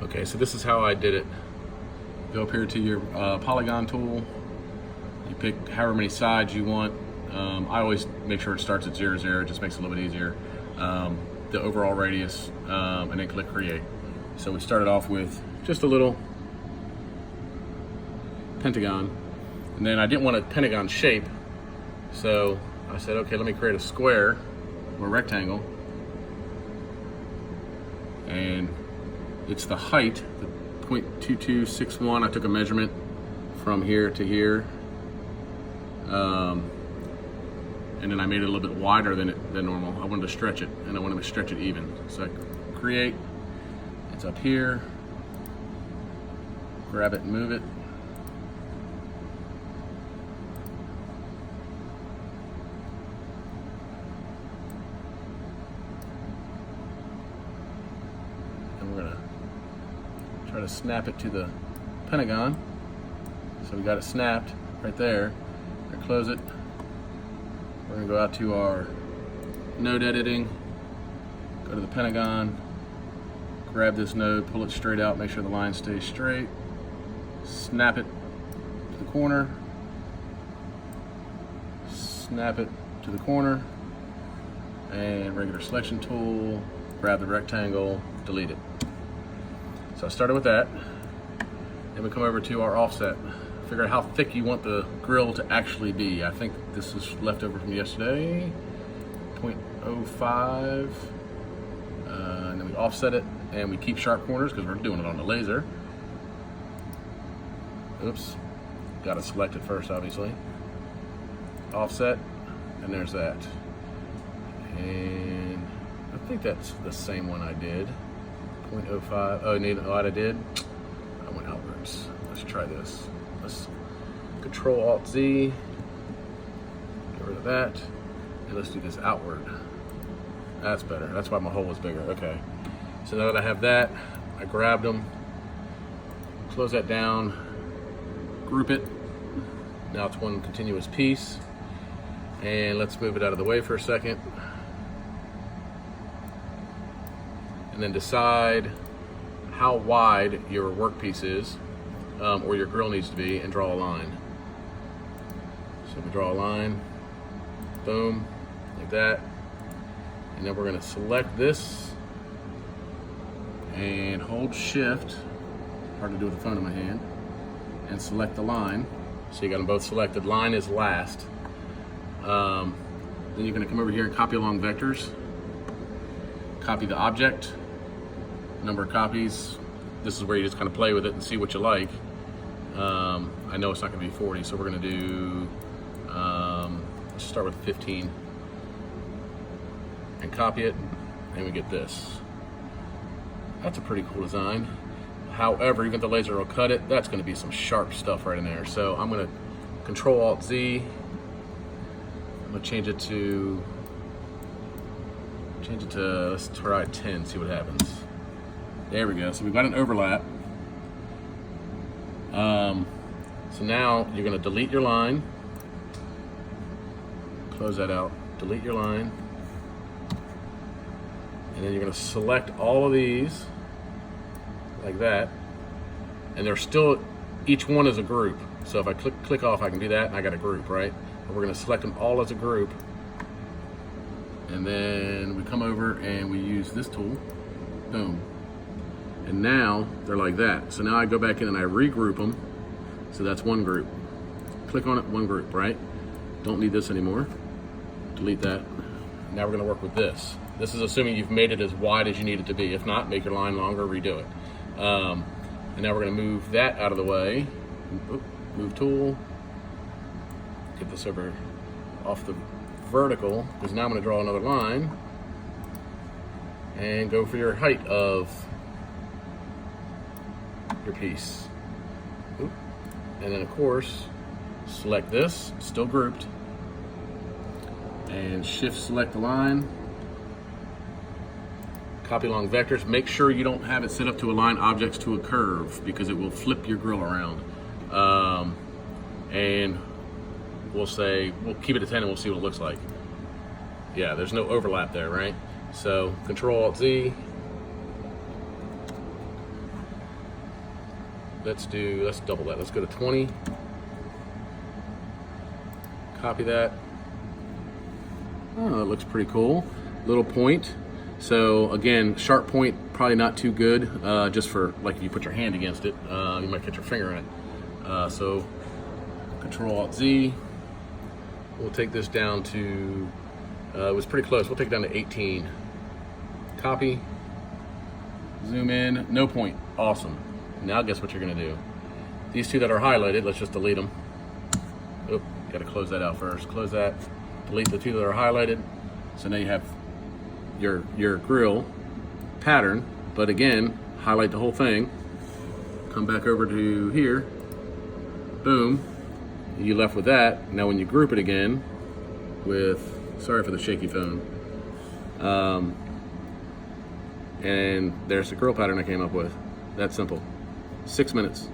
Okay, so this is how I did it. Go up here to your polygon tool. You pick however many sides you want. I always make sure it starts at 0, 0. It just makes it a little bit easier. The overall radius, and then click create. So we started off with just a little pentagon, and then I didn't want a pentagon shape, so I said, okay, let me create a square or a rectangle, and it's the height, the 0.2261. I took a measurement from here to here, and then I made it a little bit wider than normal. I wanted to stretch it, and I wanted to stretch it even. So I create, it's up here, grab it and move it. And we're gonna try to snap it to the pentagon. So we got it snapped right there. I close it. We're gonna go out to our node editing, go to the pentagon, grab this node, pull it straight out, make sure the line stays straight, snap it to the corner, snap it to the corner, and regular selection tool, grab the rectangle, delete it. So I started with that. Then we come over to our offset. Figure out how thick you want the grill to actually be. I think this is leftover from yesterday, 0.05. And then we offset it, and we keep sharp corners because we're doing it on the laser. Oops, got to select it first, obviously. Offset, and there's that. And I think that's the same one I did. 0.05. Oh, you know what I did? I went outwards. Let's try this. Let's CNTRL+ALT+Z. Get rid of that. And let's do this outward. That's better. That's why my hole was bigger. Okay. So now that I have that, I grabbed them, close that down, group it. Now it's one continuous piece. And let's move it out of the way for a second. And then decide how wide your workpiece is, or your grill needs to be, and draw a line. So we draw a line, boom, like that. And then we're gonna select this and hold shift, hard to do with the phone in my hand, and select the line. So you got them both selected. Line is last. Then you're gonna come over here and copy along vectors. Copy the object, number of copies. This is where you just kind of play with it and see what you like. I know it's not gonna be 40, so we're gonna do, let's start with 15. And copy it, and we get this. That's a pretty cool design. However, even if the laser will cut it, that's gonna be some sharp stuff right in there. So I'm gonna CNTRL+ALT+Z. I'm gonna change it to, let's try 10, see what happens. There we go, so we've got an overlap. So now you're gonna delete your line, close that out, delete your line, and then you're gonna select all of these, like that, and they're still, each one is a group. So if I click off, I can do that, and I got a group, right? But we're gonna select them all as a group, and then we come over and we use this tool, boom. And now they're like that. So now I go back in and I regroup them. So that's one group. Click on it, one group, right? Don't need this anymore. Delete that. Now we're gonna work with this. This is assuming you've made it as wide as you need it to be. If not, make your line longer, redo it. And now we're gonna move that out of the way. Oop, move tool. Get this over off the vertical, because now I'm gonna draw another line and go for your height of your piece. Oop. And then of course, select this, still grouped, and shift select the line, copy along vectors. Make sure you don't have it set up to align objects to a curve, because it will flip your grill around. And we'll keep it at 10 and we'll see what it looks like. Yeah, there's no overlap there, right? So CNTRL+ALT+Z, let's double that. Let's go to 20. Copy that. Oh, it looks pretty cool. Little point. So again, sharp point, probably not too good, just for like if you put your hand against it, you might get your finger in it. So CNTRL+ALT+Z. We'll take this down to, it was pretty close. We'll take it down to 18. Copy. Zoom in. No point. Awesome. Now guess what you're going to do. These two that are highlighted, let's just delete them. Oop, got to close that out first. Close that. Delete the two that are highlighted. So now you have your grill pattern, but again, highlight the whole thing. Come back over to here. Boom. You left with that. Now when you group it again with, sorry for the shaky phone, and there's the grill pattern I came up with. That's simple. 6 minutes.